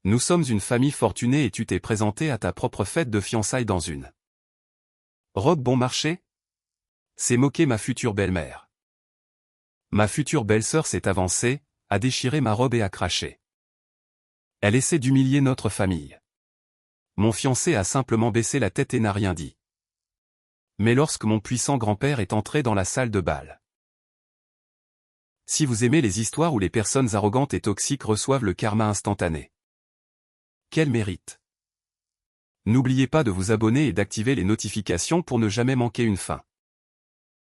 Nous sommes une famille fortunée et tu t'es présenté à ta propre fête de fiançailles dans une robe bon marché? S'est moquée ma future belle-mère. Ma future belle-sœur s'est avancée, a déchiré ma robe et a craché. Elle essaie d'humilier notre famille. Mon fiancé a simplement baissé la tête et n'a rien dit. Mais lorsque mon puissant grand-père est entré dans la salle de bal. Si vous aimez les histoires où les personnes arrogantes et toxiques reçoivent le karma instantané. Quel mérite! N'oubliez pas de vous abonner et d'activer les notifications pour ne jamais manquer une fin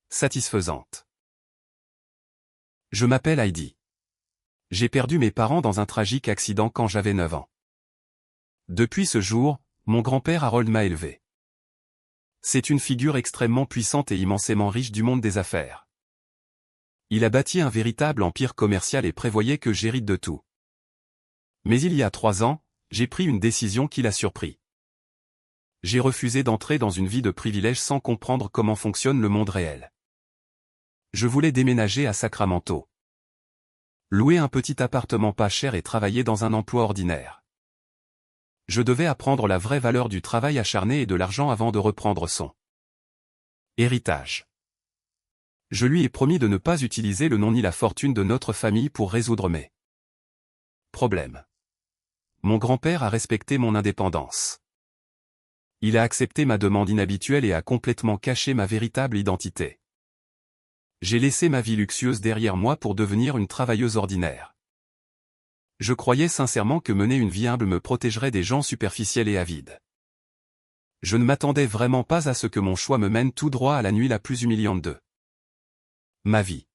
satisfaisante. Je m'appelle Heidi. J'ai perdu mes parents dans un tragique accident quand j'avais 9 ans. Depuis ce jour, mon grand-père Harold m'a élevé. C'est une figure extrêmement puissante et immensément riche du monde des affaires. Il a bâti un véritable empire commercial et prévoyait que j'hérite de tout. Mais il y a 3 ans, j'ai pris une décision qui l'a surpris. J'ai refusé d'entrer dans une vie de privilège sans comprendre comment fonctionne le monde réel. Je voulais déménager à Sacramento. Louer un petit appartement pas cher et travailler dans un emploi ordinaire. Je devais apprendre la vraie valeur du travail acharné et de l'argent avant de reprendre son héritage. Je lui ai promis de ne pas utiliser le nom ni la fortune de notre famille pour résoudre mes problèmes. Mon grand-père a respecté mon indépendance. Il a accepté ma demande inhabituelle et a complètement caché ma véritable identité. J'ai laissé ma vie luxueuse derrière moi pour devenir une travailleuse ordinaire. Je croyais sincèrement que mener une vie humble me protégerait des gens superficiels et avides. Je ne m'attendais vraiment pas à ce que mon choix me mène tout droit à la nuit la plus humiliante de ma vie.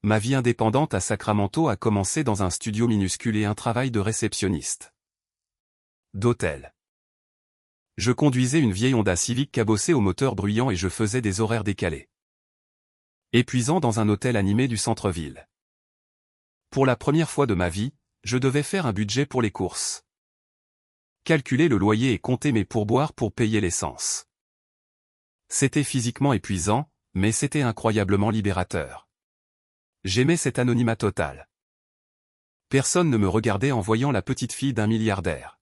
Ma vie indépendante à Sacramento a commencé dans un studio minuscule et un travail de réceptionniste d'hôtel. Je conduisais une vieille Honda Civic cabossée au moteur bruyant et je faisais des horaires décalés. Épuisant dans un hôtel animé du centre-ville. Pour la première fois de ma vie, je devais faire un budget pour les courses. Calculer le loyer et compter mes pourboires pour payer l'essence. C'était physiquement épuisant, mais c'était incroyablement libérateur. J'aimais cet anonymat total. Personne ne me regardait en voyant la petite fille d'un milliardaire.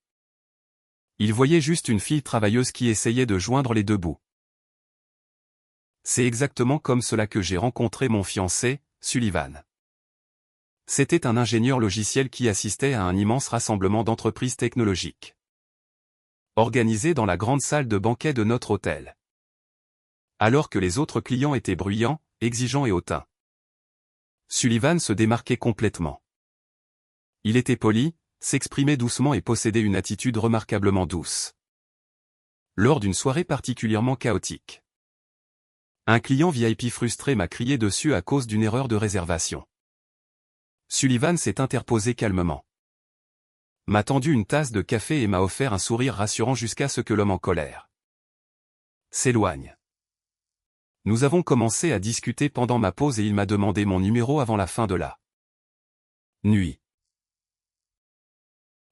Ils voyaient juste une fille travailleuse qui essayait de joindre les deux bouts. C'est exactement comme cela que j'ai rencontré mon fiancé, Sullivan. C'était un ingénieur logiciel qui assistait à un immense rassemblement d'entreprises technologiques. Organisé dans la grande salle de banquet de notre hôtel. Alors que les autres clients étaient bruyants, exigeants et hautains. Sullivan se démarquait complètement. Il était poli, s'exprimait doucement et possédait une attitude remarquablement douce. Lors d'une soirée particulièrement chaotique. Un client VIP frustré m'a crié dessus à cause d'une erreur de réservation. Sullivan s'est interposé calmement. M'a tendu une tasse de café et m'a offert un sourire rassurant jusqu'à ce que l'homme en colère s'éloigne. Nous avons commencé à discuter pendant ma pause et il m'a demandé mon numéro avant la fin de la nuit.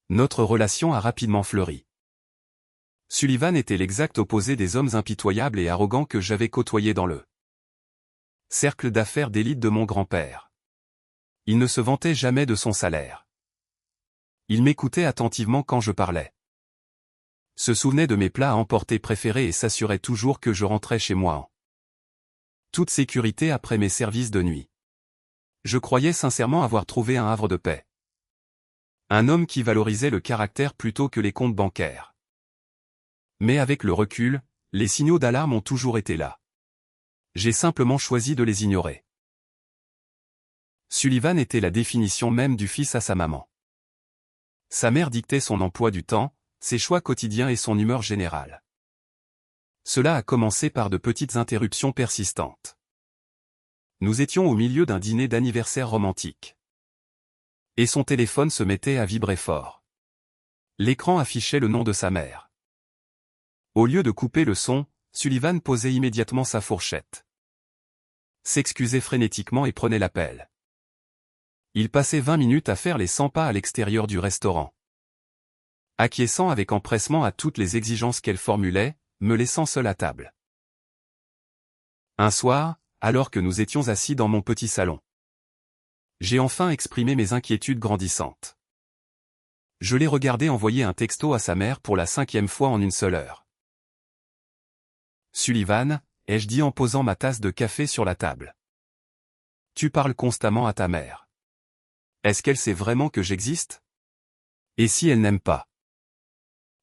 Notre relation a rapidement fleuri. Sullivan était l'exact opposé des hommes impitoyables et arrogants que j'avais côtoyés dans le cercle d'affaires d'élite de mon grand-père. Il ne se vantait jamais de son salaire. Il m'écoutait attentivement quand je parlais. Se souvenait de mes plats à emporter préférés et s'assurait toujours que je rentrais chez moi en toute sécurité après mes services de nuit. Je croyais sincèrement avoir trouvé un havre de paix. Un homme qui valorisait le caractère plutôt que les comptes bancaires. Mais avec le recul, les signaux d'alarme ont toujours été là. J'ai simplement choisi de les ignorer. Sullivan était la définition même du fils à sa maman. Sa mère dictait son emploi du temps, ses choix quotidiens et son humeur générale. Cela a commencé par de petites interruptions persistantes. Nous étions au milieu d'un dîner d'anniversaire romantique. Et son téléphone se mettait à vibrer fort. L'écran affichait le nom de sa mère. Au lieu de couper le son, Sullivan posait immédiatement sa fourchette. S'excusait frénétiquement et prenait l'appel. Il passait 20 minutes à faire les 100 pas à l'extérieur du restaurant. Acquiesçant avec empressement à toutes les exigences qu'elle formulait, me laissant seul à table. Un soir, alors que nous étions assis dans mon petit salon. J'ai enfin exprimé mes inquiétudes grandissantes. Je l'ai regardé envoyer un texto à sa mère pour la 5e fois en une seule heure. Sullivan, ai-je dit en posant ma tasse de café sur la table. Tu parles constamment à ta mère. Est-ce qu'elle sait vraiment que j'existe? Et si elle n'aime pas?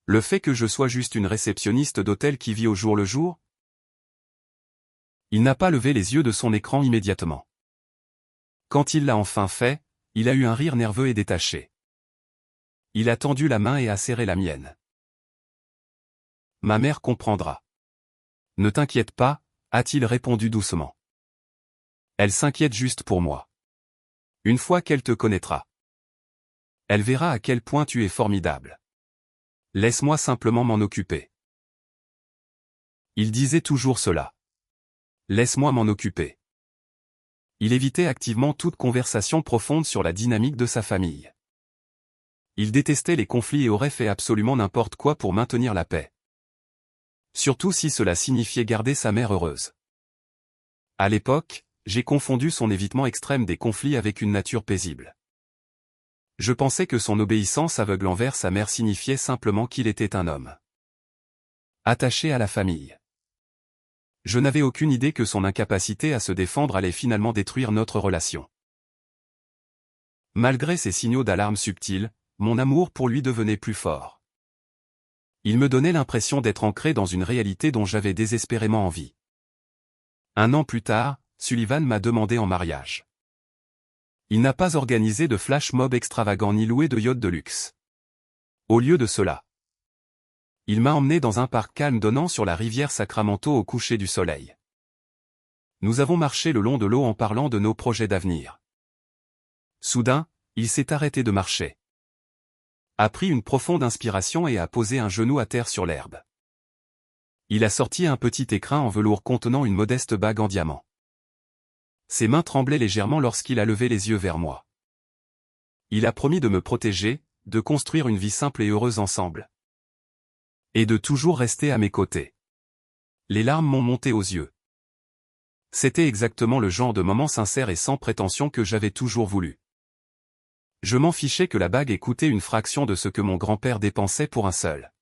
Le fait que je sois juste une réceptionniste d'hôtel qui vit au jour le jour? Il n'a pas levé les yeux de son écran immédiatement. Quand il l'a enfin fait, il a eu un rire nerveux et détaché. Il a tendu la main et a serré la mienne. Ma mère comprendra. Ne t'inquiète pas, a-t-il répondu doucement. Elle s'inquiète juste pour moi. Une fois qu'elle te connaîtra, elle verra à quel point tu es formidable. Laisse-moi simplement m'en occuper. Il disait toujours cela. Laisse-moi m'en occuper. Il évitait activement toute conversation profonde sur la dynamique de sa famille. Il détestait les conflits et aurait fait absolument n'importe quoi pour maintenir la paix. Surtout si cela signifiait garder sa mère heureuse. À l'époque, j'ai confondu son évitement extrême des conflits avec une nature paisible. Je pensais que son obéissance aveugle envers sa mère signifiait simplement qu'il était un homme attaché à la famille. Je n'avais aucune idée que son incapacité à se défendre allait finalement détruire notre relation. Malgré ces signaux d'alarme subtils, mon amour pour lui devenait plus fort. Il me donnait l'impression d'être ancré dans une réalité dont j'avais désespérément envie. 1 an plus tard, Sullivan m'a demandé en mariage. Il n'a pas organisé de flash mob extravagant ni loué de yacht de luxe. Au lieu de cela, il m'a emmené dans un parc calme donnant sur la rivière Sacramento au coucher du soleil. Nous avons marché le long de l'eau en parlant de nos projets d'avenir. Soudain, il s'est arrêté de marcher, a pris une profonde inspiration et a posé un genou à terre sur l'herbe. Il a sorti un petit écrin en velours contenant une modeste bague en diamant. Ses mains tremblaient légèrement lorsqu'il a levé les yeux vers moi. Il a promis de me protéger, de construire une vie simple et heureuse ensemble. Et de toujours rester à mes côtés. Les larmes m'ont monté aux yeux. C'était exactement le genre de moment sincère et sans prétention que j'avais toujours voulu. Je m'en fichais que la bague ait coûté une fraction de ce que mon grand-père dépensait pour un seul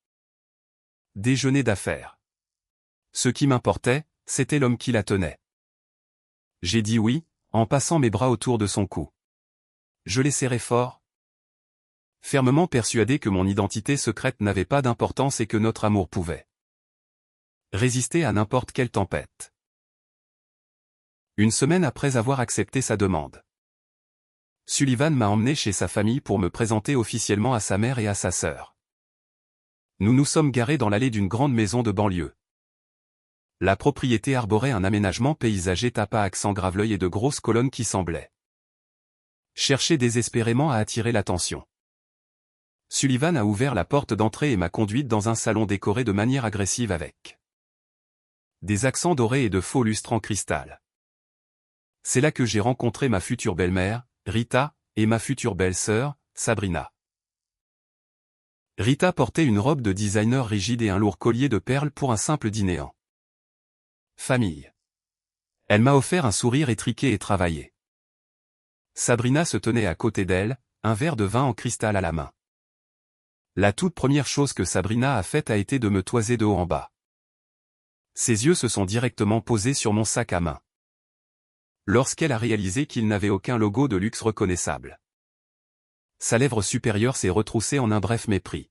déjeuner d'affaires. Ce qui m'importait, c'était l'homme qui la tenait. J'ai dit oui, en passant mes bras autour de son cou. Je l'ai serré fort, fermement persuadé que mon identité secrète n'avait pas d'importance et que notre amour pouvait résister à n'importe quelle tempête. 1 semaine après avoir accepté sa demande, Sullivan m'a emmené chez sa famille pour me présenter officiellement à sa mère et à sa sœur. Nous nous sommes garés dans l'allée d'une grande maison de banlieue. La propriété arborait un aménagement paysager tapa à accent graveleuil et de grosses colonnes qui semblaient chercher désespérément à attirer l'attention. Sullivan a ouvert la porte d'entrée et m'a conduite dans un salon décoré de manière agressive avec des accents dorés et de faux lustres en cristal. C'est là que j'ai rencontré ma future belle-mère, Rita, et ma future belle-sœur, Sabrina. Rita portait une robe de designer rigide et un lourd collier de perles pour un simple dîner en famille. Elle m'a offert un sourire étriqué et travaillé. Sabrina se tenait à côté d'elle, un verre de vin en cristal à la main. La toute première chose que Sabrina a faite a été de me toiser de haut en bas. Ses yeux se sont directement posés sur mon sac à main. Lorsqu'elle a réalisé qu'il n'avait aucun logo de luxe reconnaissable, sa lèvre supérieure s'est retroussée en un bref mépris.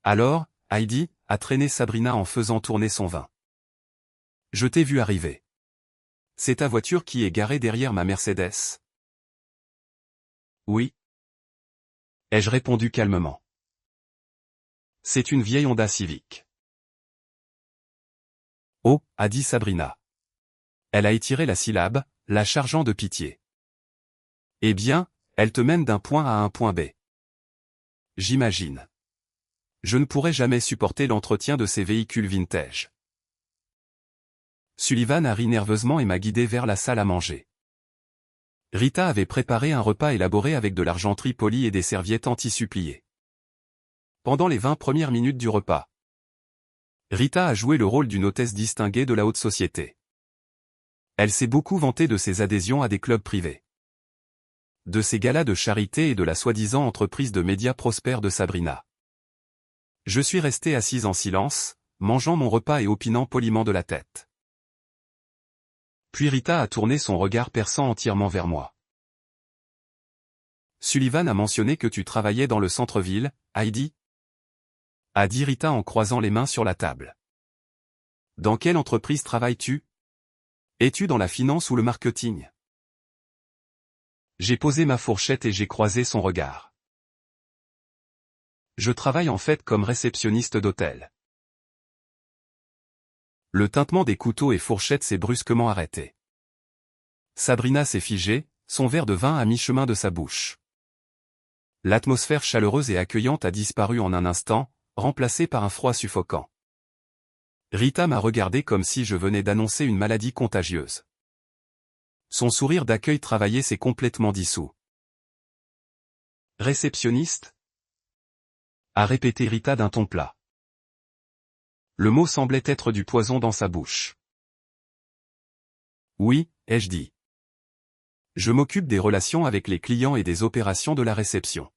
Alors, Heidi a traîné Sabrina en faisant tourner son vin. Je t'ai vu arriver. C'est ta voiture qui est garée derrière ma Mercedes? Oui. Ai-je répondu calmement. C'est une vieille Honda Civic. Oh, a dit Sabrina. Elle a étiré la syllabe, la chargeant de pitié. Eh bien, elle te mène d'un point à un point B. J'imagine. Je ne pourrai jamais supporter l'entretien de ces véhicules vintage. Sullivan a ri nerveusement et m'a guidé vers la salle à manger. Rita avait préparé un repas élaboré avec de l'argenterie polie et des serviettes en tissu plié. Pendant les 20 premières minutes du repas, Rita a joué le rôle d'une hôtesse distinguée de la haute société. Elle s'est beaucoup vantée de ses adhésions à des clubs privés. de ces galas de charité et de la soi-disant entreprise de médias prospère de Sabrina. Je suis resté assise en silence, mangeant mon repas et opinant poliment de la tête. Puis Rita a tourné son regard perçant entièrement vers moi. Sullivan a mentionné que tu travaillais dans le centre-ville, Heidi? A dit Rita en croisant les mains sur la table. Dans quelle entreprise travailles-tu? Es-tu dans la finance ou le marketing? J'ai posé ma fourchette et j'ai croisé son regard. Je travaille en fait comme réceptionniste d'hôtel. Le tintement des couteaux et fourchettes s'est brusquement arrêté. Sabrina s'est figée, son verre de vin à mi-chemin de sa bouche. L'atmosphère chaleureuse et accueillante a disparu en un instant, remplacée par un froid suffocant. Rita m'a regardé comme si je venais d'annoncer une maladie contagieuse. Son sourire d'accueil travaillé s'est complètement dissous. Réceptionniste? A répété Rita d'un ton plat. Le mot semblait être du poison dans sa bouche. Oui, ai-je dit. Je m'occupe des relations avec les clients et des opérations de la réception.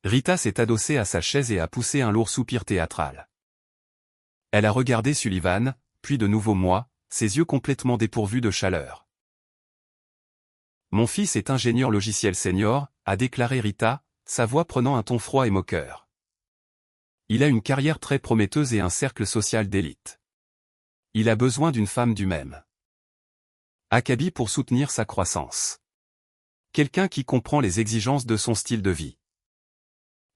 Rita s'est adossée à sa chaise et a poussé un lourd soupir théâtral. Elle a regardé Sullivan, puis de nouveau moi, ses yeux complètement dépourvus de chaleur. Mon fils est ingénieur logiciel senior, a déclaré Rita, sa voix prenant un ton froid et moqueur. Il a une carrière très prometteuse et un cercle social d'élite. Il a besoin d'une femme du même acabit pour soutenir sa croissance. Quelqu'un qui comprend les exigences de son style de vie.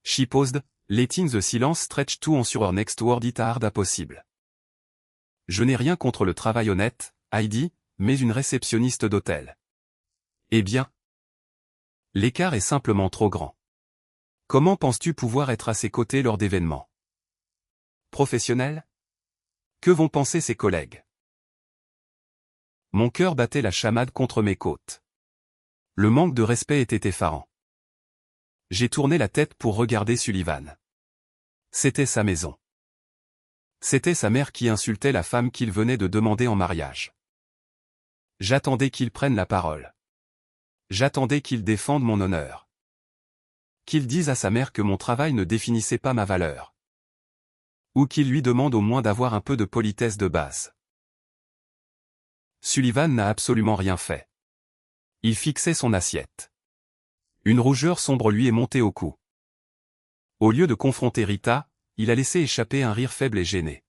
She paused, letting the silence stretch to answer her next word it hard as possible. Je n'ai rien contre le travail honnête, Heidi, mais une réceptionniste d'hôtel. Eh bien, l'écart est simplement trop grand. Comment penses-tu pouvoir être à ses côtés lors d'événements professionnels? Que vont penser ses collègues? Mon cœur battait la chamade contre mes côtes. Le manque de respect était effarant. J'ai tourné la tête pour regarder Sullivan. C'était sa maison. C'était sa mère qui insultait la femme qu'il venait de demander en mariage. J'attendais qu'il prenne la parole. J'attendais qu'il défende mon honneur. Qu'il dise à sa mère que mon travail ne définissait pas ma valeur. Ou qu'il lui demande au moins d'avoir un peu de politesse de base. Sullivan n'a absolument rien fait. Il fixait son assiette. Une rougeur sombre lui est montée au cou. Au lieu de confronter Rita, il a laissé échapper un rire faible et gêné.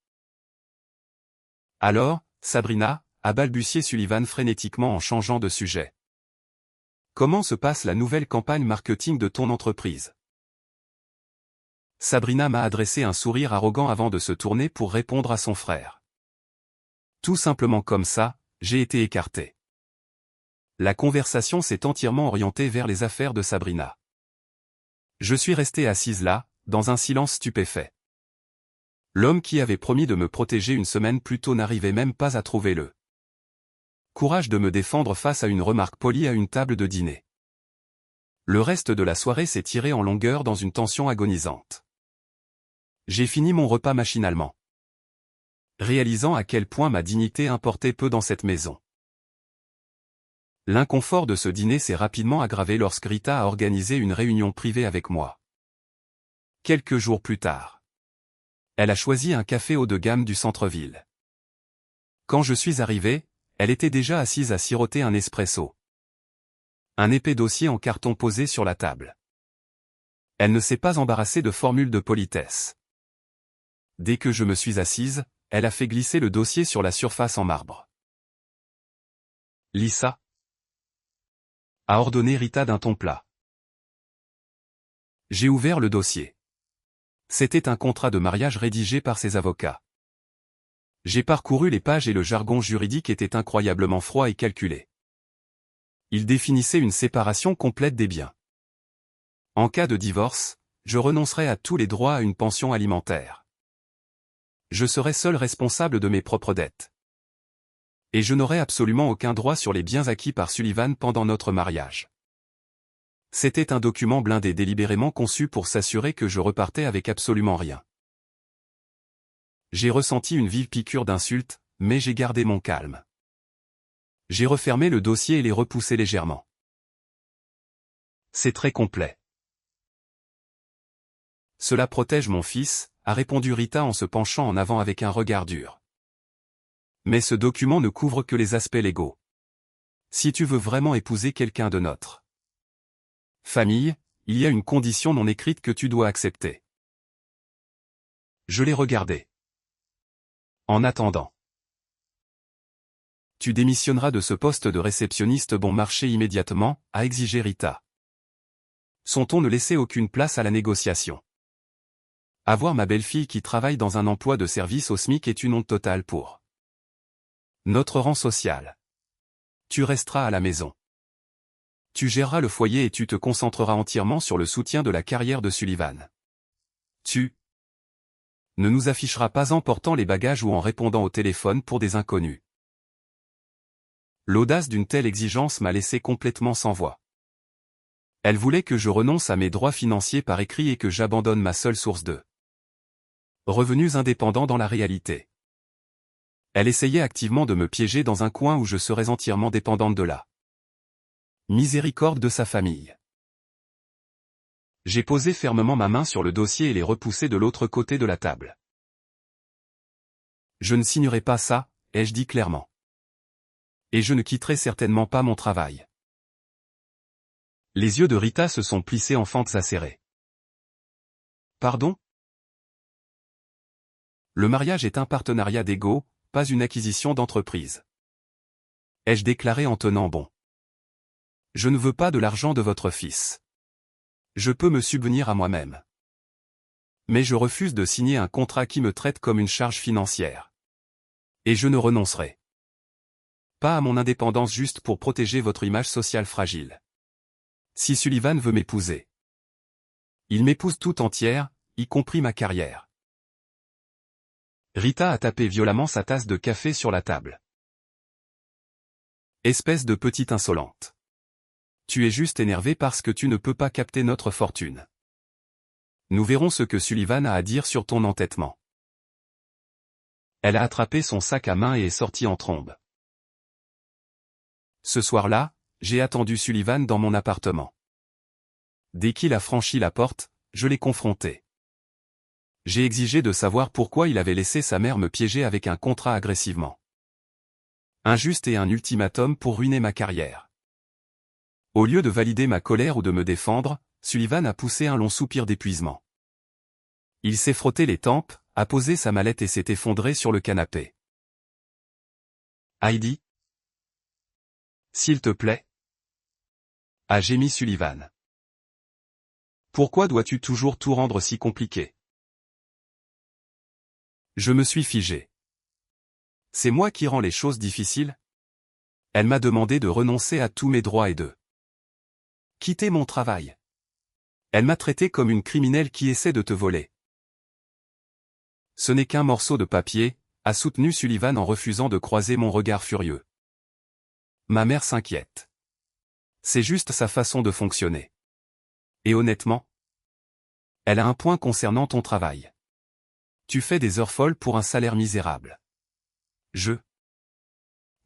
Alors, Sabrina, a balbutié Sullivan frénétiquement en changeant de sujet. Comment se passe la nouvelle campagne marketing de ton entreprise? Sabrina m'a adressé un sourire arrogant avant de se tourner pour répondre à son frère. Tout simplement comme ça, j'ai été écarté. La conversation s'est entièrement orientée vers les affaires de Sabrina. Je suis resté assise là, dans un silence stupéfait. L'homme qui avait promis de me protéger une semaine plus tôt n'arrivait même pas à trouver le courage de me défendre face à une remarque polie à une table de dîner. Le reste de la soirée s'est tiré en longueur dans une tension agonisante. J'ai fini mon repas machinalement, réalisant à quel point ma dignité importait peu dans cette maison. L'inconfort de ce dîner s'est rapidement aggravé lorsque Rita a organisé une réunion privée avec moi. Quelques jours plus tard, elle a choisi un café haut de gamme du centre-ville. Quand je suis arrivé, elle était déjà assise à siroter un espresso. Un épais dossier en carton posé sur la table. Elle ne s'est pas embarrassée de formules de politesse. Dès que je me suis assise, elle a fait glisser le dossier sur la surface en marbre. Lisa, a ordonné Rita d'un ton plat. J'ai ouvert le dossier. C'était un contrat de mariage rédigé par ses avocats. J'ai parcouru les pages et le jargon juridique était incroyablement froid et calculé. Il définissait une séparation complète des biens. En cas de divorce, je renoncerai à tous les droits à une pension alimentaire. Je serai seul responsable de mes propres dettes. Et je n'aurai absolument aucun droit sur les biens acquis par Sullivan pendant notre mariage. C'était un document blindé délibérément conçu pour s'assurer que je repartais avec absolument rien. J'ai ressenti une vive piqûre d'insulte, mais j'ai gardé mon calme. J'ai refermé le dossier et l'ai repoussé légèrement. C'est très complet. Cela protège mon fils, a répondu Rita en se penchant en avant avec un regard dur. Mais ce document ne couvre que les aspects légaux. Si tu veux vraiment épouser quelqu'un de notre famille, il y a une condition non écrite que tu dois accepter. Je l'ai regardé. En attendant, tu démissionneras de ce poste de réceptionniste bon marché immédiatement, a exigé Rita. Son ton ne laissait aucune place à la négociation. Avoir ma belle-fille qui travaille dans un emploi de service au SMIC est une honte totale pour notre rang social. Tu resteras à la maison. Tu géreras le foyer et tu te concentreras entièrement sur le soutien de la carrière de Sullivan. Tu ne nous afficheras pas en portant les bagages ou en répondant au téléphone pour des inconnus. L'audace d'une telle exigence m'a laissé complètement sans voix. Elle voulait que je renonce à mes droits financiers par écrit et que j'abandonne ma seule source de revenus indépendants dans la réalité. Elle essayait activement de me piéger dans un coin où je serais entièrement dépendante de la miséricorde de sa famille. J'ai posé fermement ma main sur le dossier et l'ai repoussé de l'autre côté de la table. Je ne signerai pas ça, ai-je dit clairement. Et je ne quitterai certainement pas mon travail. Les yeux de Rita se sont plissés en fentes acérées. Pardon ? Le mariage est un partenariat d'égaux, pas une acquisition d'entreprise. Ai-je déclaré en tenant bon. Je ne veux pas de l'argent de votre fils. Je peux me subvenir à moi-même. Mais je refuse de signer un contrat qui me traite comme une charge financière. Et je ne renoncerai pas à mon indépendance juste pour protéger votre image sociale fragile. Si Sullivan veut m'épouser, il m'épouse tout entière, y compris ma carrière. Rita a tapé violemment sa tasse de café sur la table. Espèce de petite insolente. Tu es juste énervé parce que tu ne peux pas capter notre fortune. Nous verrons ce que Sullivan a à dire sur ton entêtement. Elle a attrapé son sac à main et est sortie en trombe. Ce soir-là, j'ai attendu Sullivan dans mon appartement. Dès qu'il a franchi la porte, je l'ai confronté. J'ai exigé de savoir pourquoi il avait laissé sa mère me piéger avec un contrat agressivement injuste et un ultimatum pour ruiner ma carrière. Au lieu de valider ma colère ou de me défendre, Sullivan a poussé un long soupir d'épuisement. Il s'est frotté les tempes, a posé sa mallette et s'est effondré sur le canapé. Heidi ? S'il te plaît ? A gémi Sullivan. Pourquoi dois-tu toujours tout rendre si compliqué ? Je me suis figé. C'est moi qui rends les choses difficiles ? Elle m'a demandé de renoncer à tous mes droits et de quitter mon travail. Elle m'a traité comme une criminelle qui essaie de te voler. Ce n'est qu'un morceau de papier, a soutenu Sullivan en refusant de croiser mon regard furieux. Ma mère s'inquiète. C'est juste sa façon de fonctionner. Et honnêtement, elle a un point concernant ton travail. Tu fais des heures folles pour un salaire misérable. Je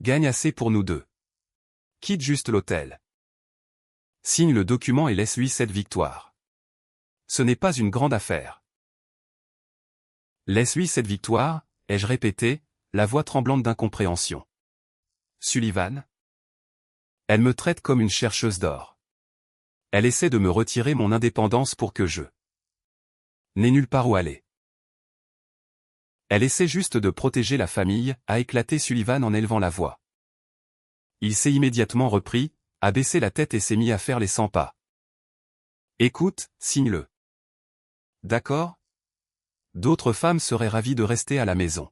gagne assez pour nous deux. Quitte juste l'hôtel. Signe le document et laisse-lui cette victoire. Ce n'est pas une grande affaire. Laisse-lui cette victoire, ai-je répété, la voix tremblante d'incompréhension. Sullivan ? Elle me traite comme une chercheuse d'or. Elle essaie de me retirer mon indépendance pour que je n'ai nulle part où aller. Elle essaie juste de protéger la famille, a éclaté Sullivan en élevant la voix. Il s'est immédiatement repris, a baissé la tête et s'est mis à faire les 100 pas. Écoute, signe-le. D'accord ? D'autres femmes seraient ravies de rester à la maison.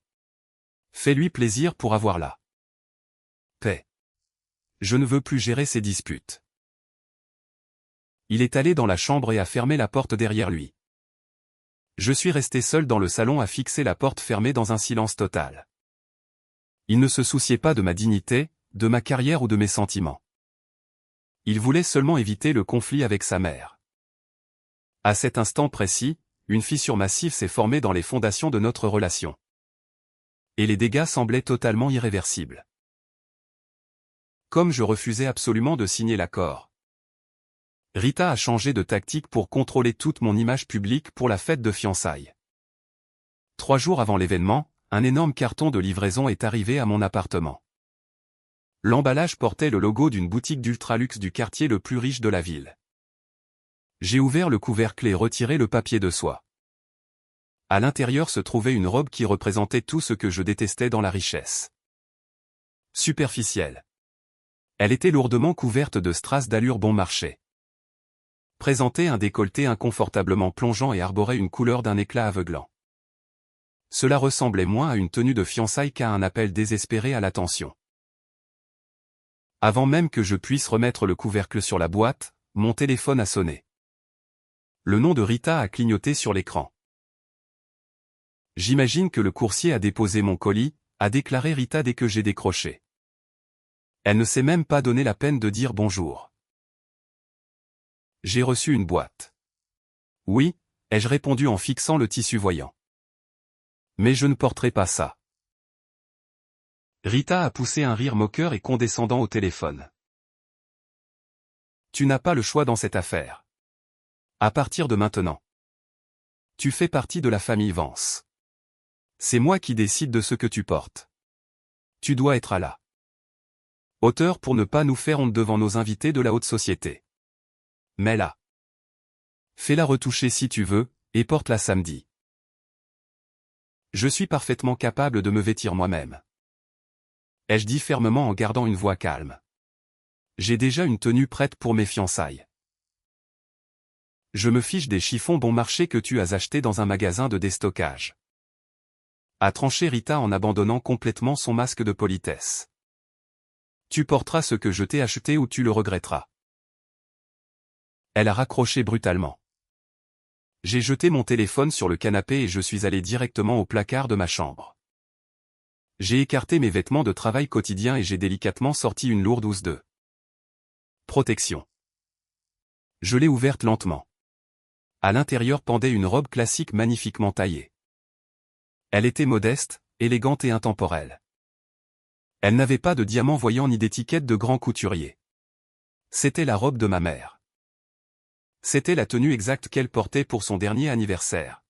Fais-lui plaisir pour avoir la paix. Je ne veux plus gérer ces disputes. Il est allé dans la chambre et a fermé la porte derrière lui. Je suis resté seul dans le salon à fixer la porte fermée dans un silence total. Il ne se souciait pas de ma dignité, de ma carrière ou de mes sentiments. Il voulait seulement éviter le conflit avec sa mère. À cet instant précis, une fissure massive s'est formée dans les fondations de notre relation. Et les dégâts semblaient totalement irréversibles. Comme je refusais absolument de signer l'accord Rita a changé de tactique pour contrôler toute mon image publique pour la fête de fiançailles. 3 jours avant l'événement, un énorme carton de livraison est arrivé à mon appartement. L'emballage portait le logo d'une boutique d'ultraluxe du quartier le plus riche de la ville. J'ai ouvert le couvercle et retiré le papier de soie. À l'intérieur se trouvait une robe qui représentait tout ce que je détestais dans la richesse. Superficielle. Elle était lourdement couverte de strass d'allure bon marché. Présentait un décolleté inconfortablement plongeant et arborait une couleur d'un éclat aveuglant. Cela ressemblait moins à une tenue de fiançailles qu'à un appel désespéré à l'attention. Avant même que je puisse remettre le couvercle sur la boîte, mon téléphone a sonné. Le nom de Rita a clignoté sur l'écran. J'imagine que le coursier a déposé mon colis, a déclaré Rita dès que j'ai décroché. Elle ne s'est même pas donné la peine de dire bonjour. J'ai reçu une boîte. Oui, ai-je répondu en fixant le tissu voyant. Mais je ne porterai pas ça. Rita a poussé un rire moqueur et condescendant au téléphone. Tu n'as pas le choix dans cette affaire. À partir de maintenant. Tu fais partie de la famille Vance. C'est moi qui décide de ce que tu portes. Tu dois être à la hauteur pour ne pas nous faire honte devant nos invités de la haute société. Mais là. Fais-la retoucher si tu veux, et porte-la samedi. Je suis parfaitement capable de me vêtir moi-même. Ai-je dit fermement en gardant une voix calme. J'ai déjà une tenue prête pour mes fiançailles. Je me fiche des chiffons bon marché que tu as achetés dans un magasin de déstockage. A tranché Rita en abandonnant complètement son masque de politesse. Tu porteras ce que je t'ai acheté ou tu le regretteras. Elle a raccroché brutalement. J'ai jeté mon téléphone sur le canapé et je suis allé directement au placard de ma chambre. J'ai écarté mes vêtements de travail quotidien et j'ai délicatement sorti une lourde housse de protection. Je l'ai ouverte lentement. À l'intérieur pendait une robe classique magnifiquement taillée. Elle était modeste, élégante et intemporelle. Elle n'avait pas de diamants voyants ni d'étiquette de grand couturier. C'était la robe de ma mère. C'était la tenue exacte qu'elle portait pour son dernier anniversaire.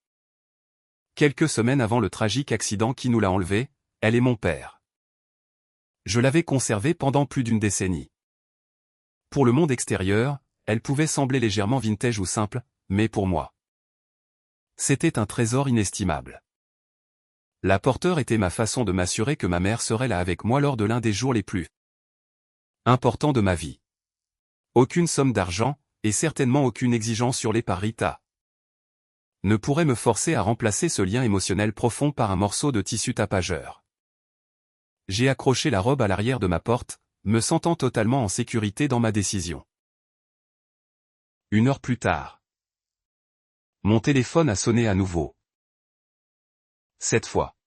Quelques semaines avant le tragique accident qui nous l'a enlevée, elle et mon père. Je l'avais conservée pendant plus d'une décennie. Pour le monde extérieur, elle pouvait sembler légèrement vintage ou simple, mais pour moi, c'était un trésor inestimable. La porteur était ma façon de m'assurer que ma mère serait là avec moi lors de l'un des jours les plus importants de ma vie. Aucune somme d'argent, et certainement aucune exigence sur les par Rita, ne pourrait me forcer à remplacer ce lien émotionnel profond par un morceau de tissu tapageur. J'ai accroché la robe à l'arrière de ma porte, me sentant totalement en sécurité dans ma décision. 1 heure plus tard. Mon téléphone a sonné à nouveau. Cette fois.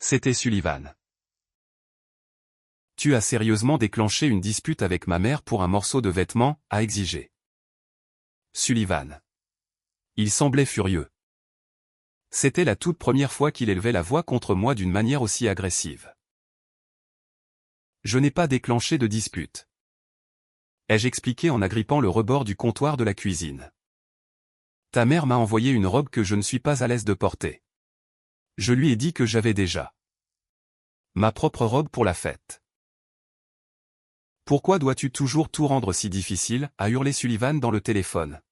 C'était Sullivan. Tu as sérieusement déclenché une dispute avec ma mère pour un morceau de vêtement, a exigé Sullivan. Il semblait furieux. C'était la toute première fois qu'il élevait la voix contre moi d'une manière aussi agressive. Je n'ai pas déclenché de dispute. Ai-je expliqué en agrippant le rebord du comptoir de la cuisine. Ta mère m'a envoyé une robe que je ne suis pas à l'aise de porter. Je lui ai dit que j'avais déjà ma propre robe pour la fête. Pourquoi dois-tu toujours tout rendre si difficile, a hurlé Sullivan dans le téléphone,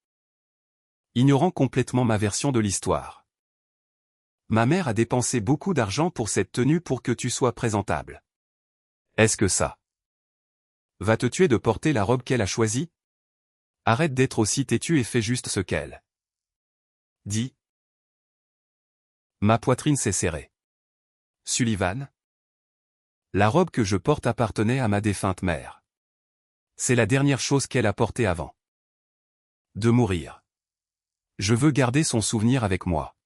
ignorant complètement ma version de l'histoire. Ma mère a dépensé beaucoup d'argent pour cette tenue pour que tu sois présentable. Est-ce que ça va te tuer de porter la robe qu'elle a choisie? Arrête d'être aussi têtu et fais juste ce qu'elle dit. Ma poitrine s'est serrée. Sullivan? La robe que je porte appartenait à ma défunte mère. C'est la dernière chose qu'elle a portée avant de mourir. Je veux garder son souvenir avec moi.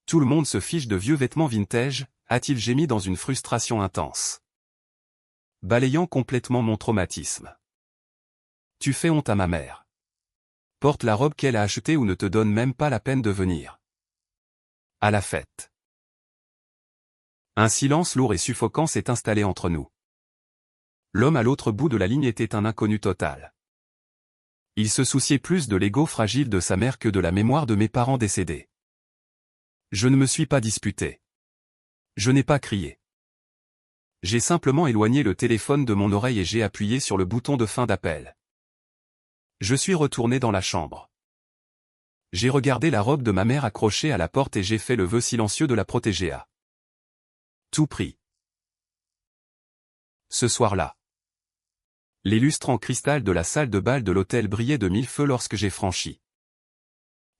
Tout le monde se fiche de vieux vêtements vintage, a-t-il gémi dans une frustration intense, balayant complètement mon traumatisme. Tu fais honte à ma mère. Porte la robe qu'elle a achetée ou ne te donne même pas la peine de venir à la fête. Un silence lourd et suffocant s'est installé entre nous. L'homme à l'autre bout de la ligne était un inconnu total. Il se souciait plus de l'ego fragile de sa mère que de la mémoire de mes parents décédés. Je ne me suis pas disputé. Je n'ai pas crié. J'ai simplement éloigné le téléphone de mon oreille et j'ai appuyé sur le bouton de fin d'appel. Je suis retourné dans la chambre. J'ai regardé la robe de ma mère accrochée à la porte et j'ai fait le vœu silencieux de la protéger à tout prix. Ce soir-là, les lustres en cristal de la salle de bal de l'hôtel brillaient de mille feux lorsque j'ai franchi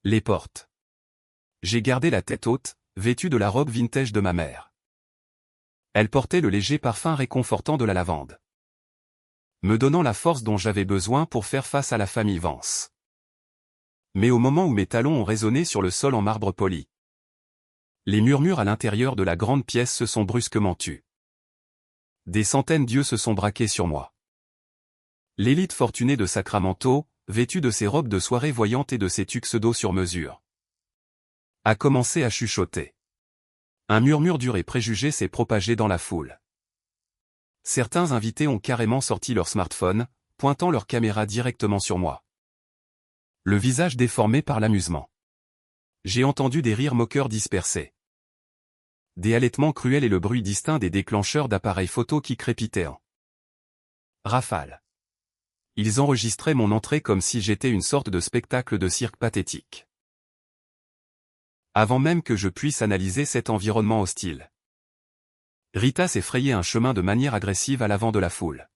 les portes. J'ai gardé la tête haute, vêtue de la robe vintage de ma mère. Elle portait le léger parfum réconfortant de la lavande, me donnant la force dont j'avais besoin pour faire face à la famille Vance. Mais au moment où mes talons ont résonné sur le sol en marbre poli, les murmures à l'intérieur de la grande pièce se sont brusquement tus. Des centaines d'yeux se sont braqués sur moi. L'élite fortunée de Sacramento, vêtue de ses robes de soirée voyantes et de ses tuxedos sur mesure, a commencé à chuchoter. Un murmure dur et préjugé s'est propagé dans la foule. Certains invités ont carrément sorti leur smartphone, pointant leur caméra directement sur moi, le visage déformé par l'amusement. J'ai entendu des rires moqueurs dispersés, des halètements cruels et le bruit distinct des déclencheurs d'appareils photo qui crépitaient en rafale. Ils enregistraient mon entrée comme si j'étais une sorte de spectacle de cirque pathétique. Avant même que je puisse analyser cet environnement hostile, Rita s'est frayé un chemin de manière agressive à l'avant de la foule.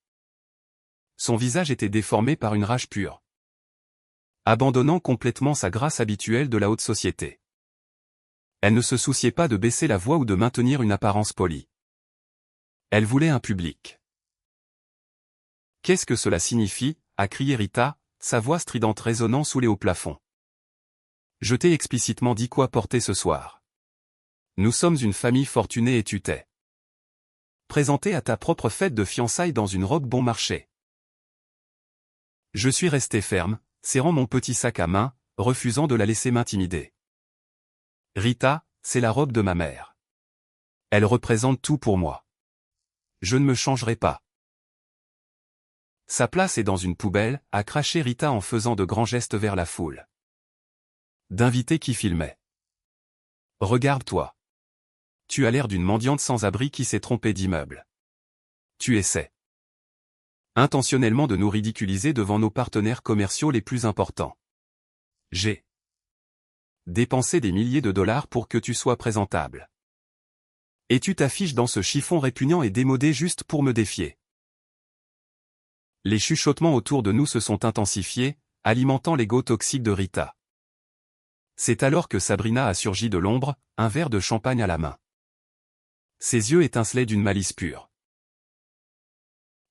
Son visage était déformé par une rage pure, abandonnant complètement sa grâce habituelle de la haute société. Elle ne se souciait pas de baisser la voix ou de maintenir une apparence polie. Elle voulait un public. « Qu'est-ce que cela signifie ?» a crié Rita, sa voix stridente résonnant sous les hauts plafonds. « Je t'ai explicitement dit quoi porter ce soir. Nous sommes une famille fortunée et tu t'es présenté à ta propre fête de fiançailles dans une robe bon marché. » Je suis resté ferme, serrant mon petit sac à main, refusant de la laisser m'intimider. Rita, c'est la robe de ma mère. Elle représente tout pour moi. Je ne me changerai pas. Sa place est dans une poubelle, a craché Rita en faisant de grands gestes vers la foule d'invités qui filmaient. Regarde-toi. Tu as l'air d'une mendiante sans-abri qui s'est trompée d'immeuble. Tu essaies intentionnellement de nous ridiculiser devant nos partenaires commerciaux les plus importants. J'ai dépensé des milliers de dollars pour que tu sois présentable. Et tu t'affiches dans ce chiffon répugnant et démodé juste pour me défier. Les chuchotements autour de nous se sont intensifiés, alimentant l'ego toxique de Rita. C'est alors que Sabrina a surgi de l'ombre, un verre de champagne à la main. Ses yeux étincelaient d'une malice pure.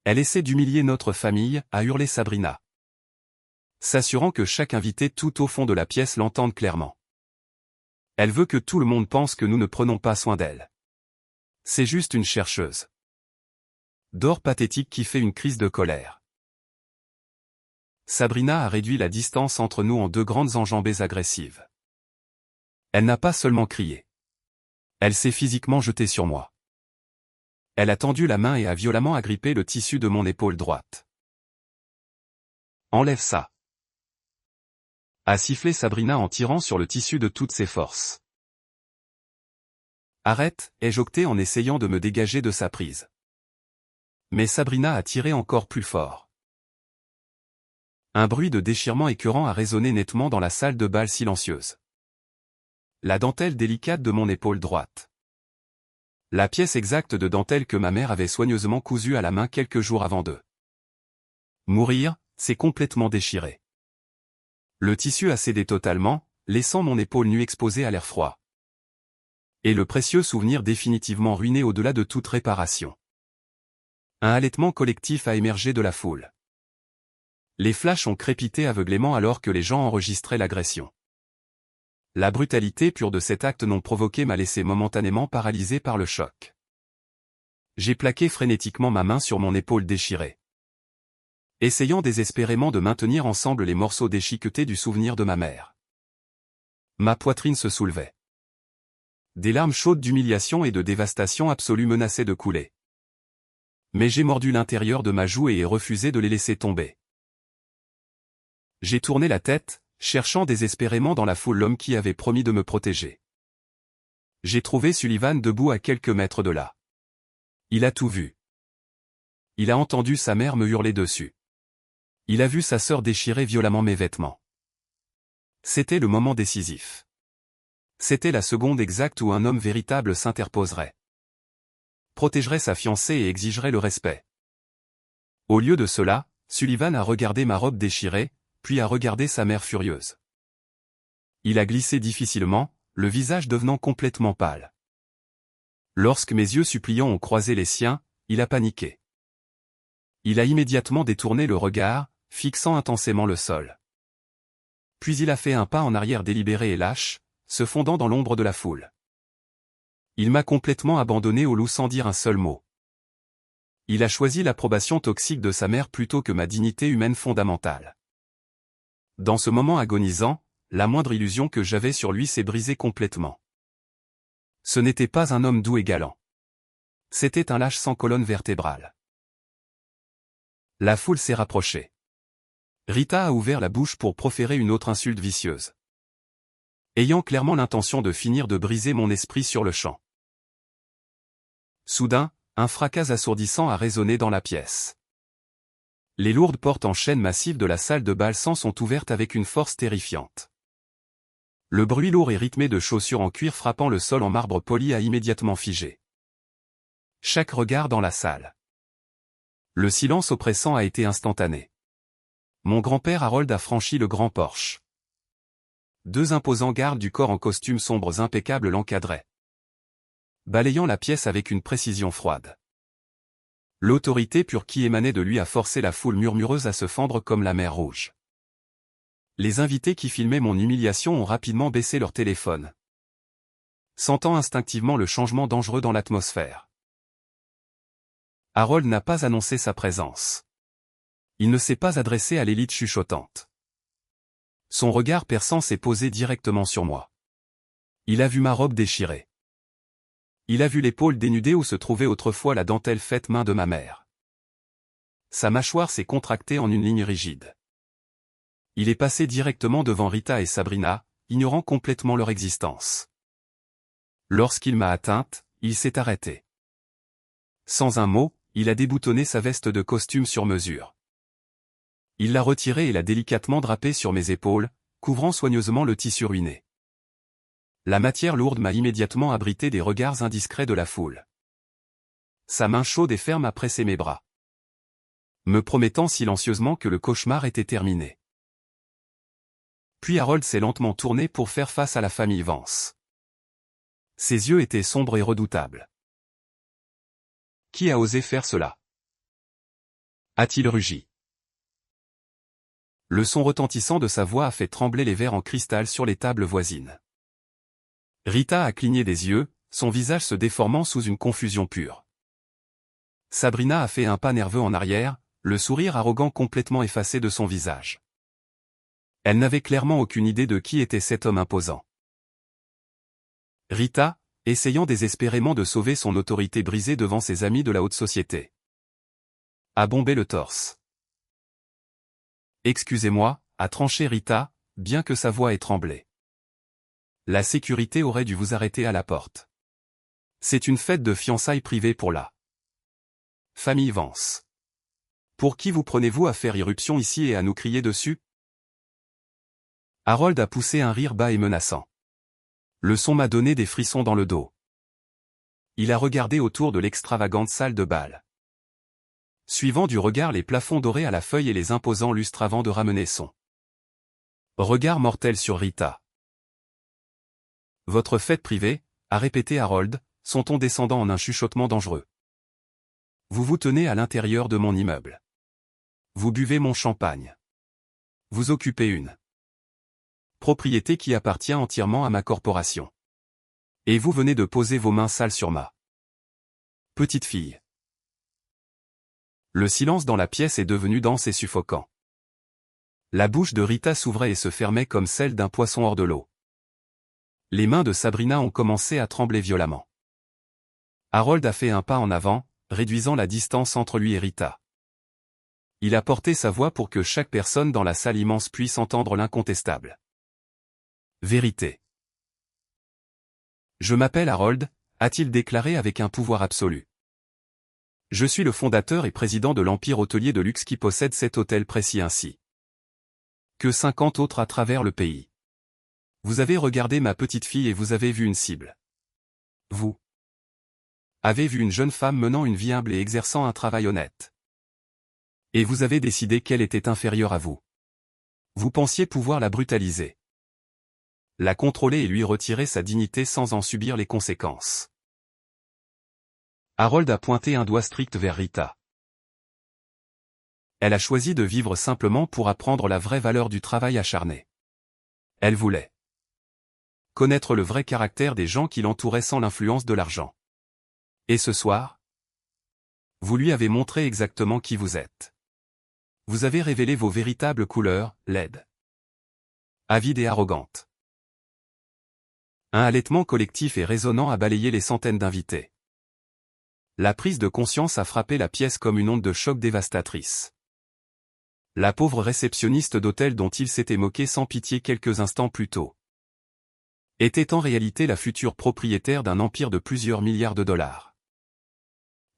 Elle essaie d'humilier notre famille, a hurlé Sabrina, s'assurant que chaque invité tout au fond de la pièce l'entende clairement. Elle veut que tout le monde pense que nous ne prenons pas soin d'elle. C'est juste une chercheuse d'or pathétique qui fait une crise de colère. Sabrina a réduit la distance entre nous en deux grandes enjambées agressives. Elle n'a pas seulement crié. Elle s'est physiquement jetée sur moi. Elle a tendu la main et a violemment agrippé le tissu de mon épaule droite. Enlève ça, a sifflé Sabrina en tirant sur le tissu de toutes ses forces. Arrête, ai-je octé en essayant de me dégager de sa prise. Mais Sabrina a tiré encore plus fort. Un bruit de déchirement écœurant a résonné nettement dans la salle de bal silencieuse. La dentelle délicate de mon épaule droite. La pièce exacte de dentelle que ma mère avait soigneusement cousue à la main quelques jours avant de mourir, s'est complètement déchiré. Le tissu a cédé totalement, laissant mon épaule nue exposée à l'air froid. Et le précieux souvenir définitivement ruiné au-delà de toute réparation. Un halètement collectif a émergé de la foule. Les flashs ont crépité aveuglément alors que les gens enregistraient l'agression. La brutalité pure de cet acte non provoqué m'a laissé momentanément paralysé par le choc. J'ai plaqué frénétiquement ma main sur mon épaule déchirée, essayant désespérément de maintenir ensemble les morceaux déchiquetés du souvenir de ma mère. Ma poitrine se soulevait. Des larmes chaudes d'humiliation et de dévastation absolue menaçaient de couler. Mais j'ai mordu l'intérieur de ma joue et ai refusé de les laisser tomber. J'ai tourné la tête, cherchant désespérément dans la foule l'homme qui avait promis de me protéger. J'ai trouvé Sullivan debout à quelques mètres de là. Il a tout vu. Il a entendu sa mère me hurler dessus. Il a vu sa sœur déchirer violemment mes vêtements. C'était le moment décisif. C'était la seconde exacte où un homme véritable s'interposerait. Protégerait sa fiancée et exigerait le respect. Au lieu de cela, Sullivan a regardé ma robe déchirée, puis a regardé sa mère furieuse. Il a glissé difficilement, le visage devenant complètement pâle. Lorsque mes yeux suppliants ont croisé les siens, il a paniqué. Il a immédiatement détourné le regard, fixant intensément le sol. Puis il a fait un pas en arrière délibéré et lâche, se fondant dans l'ombre de la foule. Il m'a complètement abandonné au loup sans dire un seul mot. Il a choisi l'approbation toxique de sa mère plutôt que ma dignité humaine fondamentale. Dans ce moment agonisant, la moindre illusion que j'avais sur lui s'est brisée complètement. Ce n'était pas un homme doux et galant. C'était un lâche sans colonne vertébrale. La foule s'est rapprochée. Rita a ouvert la bouche pour proférer une autre insulte vicieuse. Ayant clairement l'intention de finir de briser mon esprit sur le champ. Soudain, un fracas assourdissant a résonné dans la pièce. Les lourdes portes en chaîne massive de la salle de bal sont ouvertes avec une force terrifiante. Le bruit lourd et rythmé de chaussures en cuir frappant le sol en marbre poli a immédiatement figé. Chaque regard dans la salle. Le silence oppressant a été instantané. Mon grand-père Harold a franchi le grand porche. Deux imposants gardes du corps en costumes sombres impeccables l'encadraient, balayant la pièce avec une précision froide. L'autorité pure qui émanait de lui a forcé la foule murmureuse à se fendre comme la mer Rouge. Les invités qui filmaient mon humiliation ont rapidement baissé leur téléphone, sentant instinctivement le changement dangereux dans l'atmosphère. Harold n'a pas annoncé sa présence. Il ne s'est pas adressé à l'élite chuchotante. Son regard perçant s'est posé directement sur moi. Il a vu ma robe déchirée. Il a vu l'épaule dénudée où se trouvait autrefois la dentelle faite main de ma mère. Sa mâchoire s'est contractée en une ligne rigide. Il est passé directement devant Rita et Sabrina, ignorant complètement leur existence. Lorsqu'il m'a atteinte, il s'est arrêté. Sans un mot, il a déboutonné sa veste de costume sur mesure. Il l'a retirée et l'a délicatement drapée sur mes épaules, couvrant soigneusement le tissu ruiné. La matière lourde m'a immédiatement abrité des regards indiscrets de la foule. Sa main chaude et ferme a pressé mes bras, me promettant silencieusement que le cauchemar était terminé. Puis Harold s'est lentement tourné pour faire face à la famille Vance. Ses yeux étaient sombres et redoutables. Qui a osé faire cela? A-t-il rugi? Le son retentissant de sa voix a fait trembler les verres en cristal sur les tables voisines. Rita a cligné des yeux, son visage se déformant sous une confusion pure. Sabrina a fait un pas nerveux en arrière, le sourire arrogant complètement effacé de son visage. Elle n'avait clairement aucune idée de qui était cet homme imposant. Rita, essayant désespérément de sauver son autorité brisée devant ses amis de la haute société, a bombé le torse. Excusez-moi, a tranché Rita, bien que sa voix ait tremblé. La sécurité aurait dû vous arrêter à la porte. C'est une fête de fiançailles privée pour la famille Vance. Pour qui vous prenez-vous à faire irruption ici et à nous crier dessus? Harold a poussé un rire bas et menaçant. Le son m'a donné des frissons dans le dos. Il a regardé autour de l'extravagante salle de bal, suivant du regard les plafonds dorés à la feuille et les imposants lustres avant de ramener son regard mortel sur Rita. Votre fête privée, a répété Harold, son ton descendant en un chuchotement dangereux. Vous vous tenez à l'intérieur de mon immeuble. Vous buvez mon champagne. Vous occupez une propriété qui appartient entièrement à ma corporation. Et vous venez de poser vos mains sales sur ma petite fille. Le silence dans la pièce est devenu dense et suffocant. La bouche de Rita s'ouvrait et se fermait comme celle d'un poisson hors de l'eau. Les mains de Sabrina ont commencé à trembler violemment. Harold a fait un pas en avant, réduisant la distance entre lui et Rita. Il a porté sa voix pour que chaque personne dans la salle immense puisse entendre l'incontestable vérité. Je m'appelle Harold, a-t-il déclaré avec un pouvoir absolu. Je suis le fondateur et président de l'empire hôtelier de luxe qui possède cet hôtel précis ainsi que 50 autres à travers le pays. Vous avez regardé ma petite fille et vous avez vu une cible. Vous avez vu une jeune femme menant une vie humble et exerçant un travail honnête. Et vous avez décidé qu'elle était inférieure à vous. Vous pensiez pouvoir la brutaliser, la contrôler et lui retirer sa dignité sans en subir les conséquences. Harold a pointé un doigt strict vers Rita. Elle a choisi de vivre simplement pour apprendre la vraie valeur du travail acharné. Elle voulait connaître le vrai caractère des gens qui l'entouraient sans l'influence de l'argent. Et ce soir, vous lui avez montré exactement qui vous êtes. Vous avez révélé vos véritables couleurs, laides, avides et arrogantes. Un halètement collectif et résonnant a balayé les centaines d'invités. La prise de conscience a frappé la pièce comme une onde de choc dévastatrice. La pauvre réceptionniste d'hôtel dont il s'était moqué sans pitié quelques instants plus tôt était en réalité la future propriétaire d'un empire de plusieurs milliards de dollars.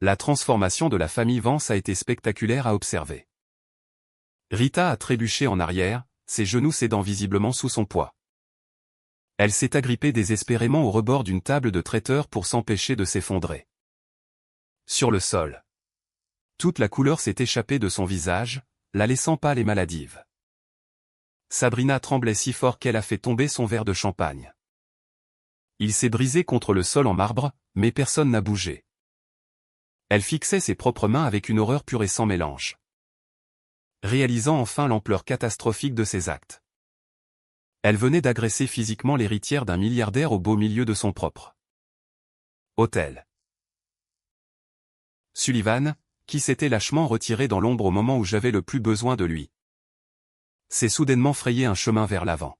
La transformation de la famille Vance a été spectaculaire à observer. Rita a trébuché en arrière, ses genoux cédant visiblement sous son poids. Elle s'est agrippée désespérément au rebord d'une table de traiteur pour s'empêcher de s'effondrer. Sur le sol, toute la couleur s'est échappée de son visage, la laissant pâle et maladive. Sabrina tremblait si fort qu'elle a fait tomber son verre de champagne. Il s'est brisé contre le sol en marbre, mais personne n'a bougé. Elle fixait ses propres mains avec une horreur pure et sans mélange, réalisant enfin l'ampleur catastrophique de ses actes. Elle venait d'agresser physiquement l'héritière d'un milliardaire au beau milieu de son propre hôtel. Sullivan, qui s'était lâchement retiré dans l'ombre au moment où j'avais le plus besoin de lui, s'est soudainement frayé un chemin vers l'avant.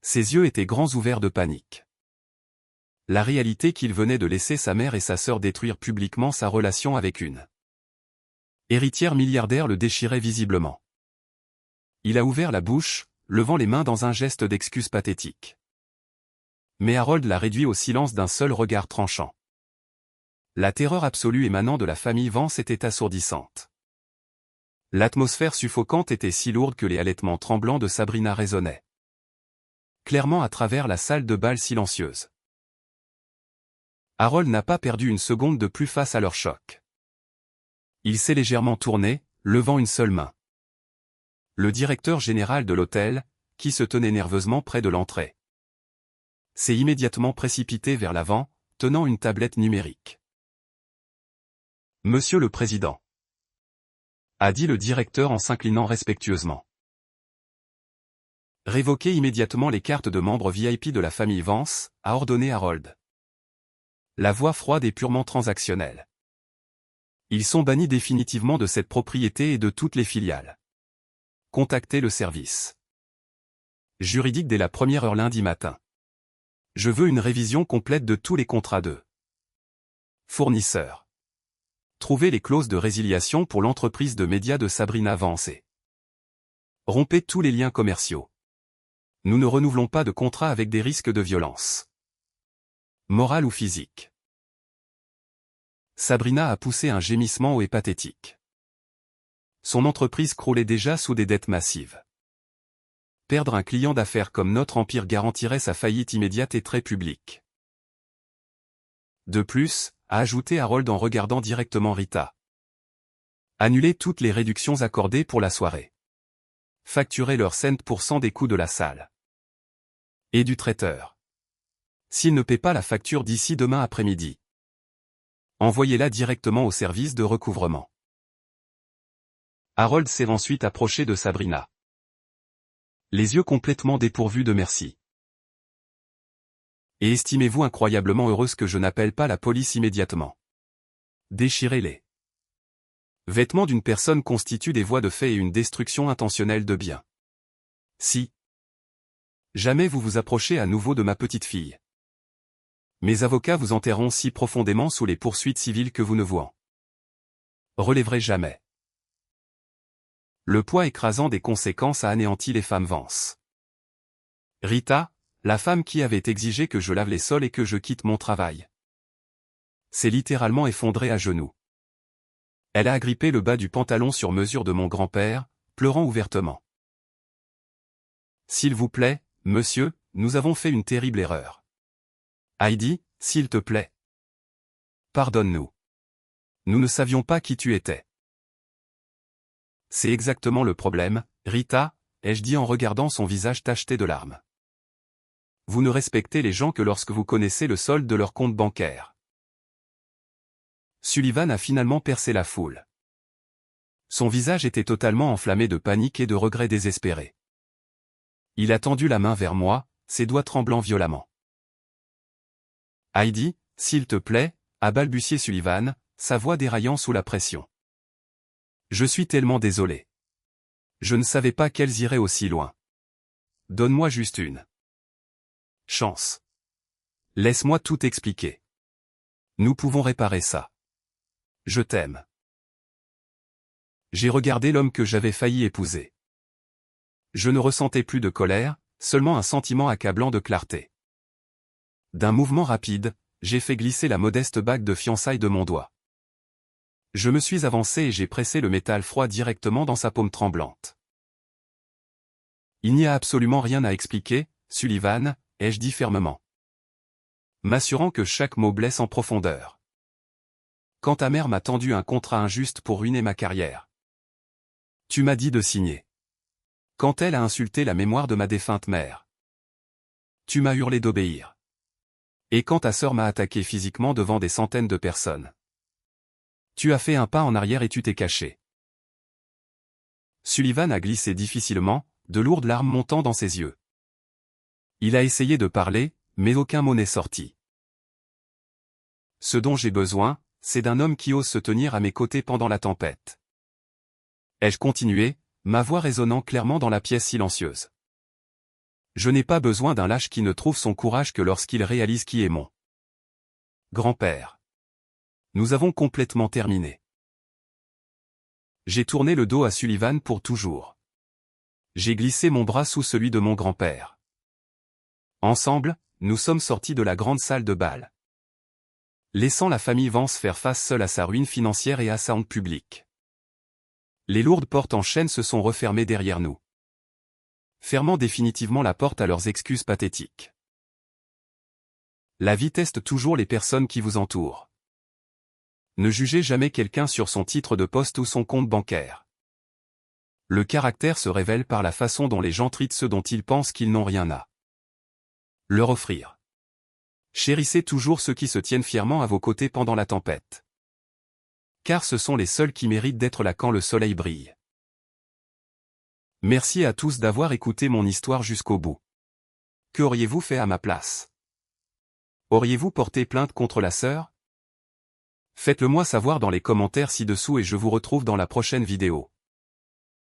Ses yeux étaient grands ouverts de panique. La réalité qu'il venait de laisser sa mère et sa sœur détruire publiquement sa relation avec une héritière milliardaire le déchirait visiblement. Il a ouvert la bouche, levant les mains dans un geste d'excuse pathétique. Mais Harold l'a réduit au silence d'un seul regard tranchant. La terreur absolue émanant de la famille Vance était assourdissante. L'atmosphère suffocante était si lourde que les halètements tremblants de Sabrina résonnaient clairement à travers la salle de bal silencieuse. Harold n'a pas perdu une seconde de plus face à leur choc. Il s'est légèrement tourné, levant une seule main. Le directeur général de l'hôtel, qui se tenait nerveusement près de l'entrée, s'est immédiatement précipité vers l'avant, tenant une tablette numérique. « Monsieur le Président », a dit le directeur en s'inclinant respectueusement. « Révoquez immédiatement les cartes de membres VIP de la famille Vance », a ordonné Harold. La voix froide et purement transactionnelle. Ils sont bannis définitivement de cette propriété et de toutes les filiales. Contactez le service juridique dès la première heure lundi matin. Je veux une révision complète de tous les contrats de fournisseurs. Trouvez les clauses de résiliation pour l'entreprise de médias de Sabrina Vance et rompez tous les liens commerciaux. Nous ne renouvelons pas de contrat avec des risques de violence morale ou physique. Sabrina a poussé un gémissement haut et pathétique. Son entreprise croulait déjà sous des dettes massives. Perdre un client d'affaires comme notre empire garantirait sa faillite immédiate et très publique. De plus, a ajouté Harold en regardant directement Rita. Annulez toutes les réductions accordées pour la soirée. Facturez leurs 5% des coûts de la salle et du traiteur. S'il ne paie pas la facture d'ici demain après-midi, envoyez-la directement au service de recouvrement. Harold s'est ensuite approché de Sabrina, les yeux complètement dépourvus de merci. Et estimez-vous incroyablement heureuse que je n'appelle pas la police immédiatement. Déchirer les vêtements d'une personne constitue des voies de fait et une destruction intentionnelle de biens. Si jamais vous vous approchez à nouveau de ma petite fille, mes avocats vous enterreront si profondément sous les poursuites civiles que vous ne vous en relèverez jamais. Le poids écrasant des conséquences a anéanti les femmes Vance. Rita, la femme qui avait exigé que je lave les sols et que je quitte mon travail, s'est littéralement effondrée à genoux. Elle a agrippé le bas du pantalon sur mesure de mon grand-père, pleurant ouvertement. « S'il vous plaît, monsieur, nous avons fait une terrible erreur. Heidi, s'il te plaît. Pardonne-nous. Nous ne savions pas qui tu étais. » C'est exactement le problème, Rita, ai-je dit en regardant son visage tacheté de larmes. Vous ne respectez les gens que lorsque vous connaissez le solde de leur compte bancaire. Sullivan a finalement percé la foule. Son visage était totalement enflammé de panique et de regrets désespérés. Il a tendu la main vers moi, ses doigts tremblant violemment. « Heidi, s'il te plaît » a balbutié Sullivan, sa voix déraillant sous la pression. « Je suis tellement désolé. Je ne savais pas qu'elles iraient aussi loin. Donne-moi juste une chance. Laisse-moi tout expliquer. Nous pouvons réparer ça. Je t'aime. » J'ai regardé l'homme que j'avais failli épouser. Je ne ressentais plus de colère, seulement un sentiment accablant de clarté. D'un mouvement rapide, j'ai fait glisser la modeste bague de fiançailles de mon doigt. Je me suis avancé et j'ai pressé le métal froid directement dans sa paume tremblante. « Il n'y a absolument rien à expliquer, Sullivan, » ai-je dit fermement, m'assurant que chaque mot blesse en profondeur. Quand ta mère m'a tendu un contrat injuste pour ruiner ma carrière, tu m'as dit de signer. Quand elle a insulté la mémoire de ma défunte mère, tu m'as hurlé d'obéir. Et quand ta sœur m'a attaqué physiquement devant des centaines de personnes, tu as fait un pas en arrière et tu t'es caché. Sullivan a glissé difficilement, de lourdes larmes montant dans ses yeux. Il a essayé de parler, mais aucun mot n'est sorti. Ce dont j'ai besoin, c'est d'un homme qui ose se tenir à mes côtés pendant la tempête. Ai-je continué, ma voix résonnant clairement dans la pièce silencieuse. Je n'ai pas besoin d'un lâche qui ne trouve son courage que lorsqu'il réalise qui est mon grand-père. Nous avons complètement terminé. J'ai tourné le dos à Sullivan pour toujours. J'ai glissé mon bras sous celui de mon grand-père. Ensemble, nous sommes sortis de la grande salle de bal, laissant la famille Vance faire face seule à sa ruine financière et à sa honte publique. Les lourdes portes en chaîne se sont refermées derrière nous, fermant définitivement la porte à leurs excuses pathétiques. La vie teste toujours les personnes qui vous entourent. Ne jugez jamais quelqu'un sur son titre de poste ou son compte bancaire. Le caractère se révèle par la façon dont les gens traitent ceux dont ils pensent qu'ils n'ont rien à leur offrir. Chérissez toujours ceux qui se tiennent fièrement à vos côtés pendant la tempête. Car ce sont les seuls qui méritent d'être là quand le soleil brille. Merci à tous d'avoir écouté mon histoire jusqu'au bout. Qu'auriez-vous fait à ma place? Auriez-vous porté plainte contre la sœur? Faites-le moi savoir dans les commentaires ci-dessous et je vous retrouve dans la prochaine vidéo.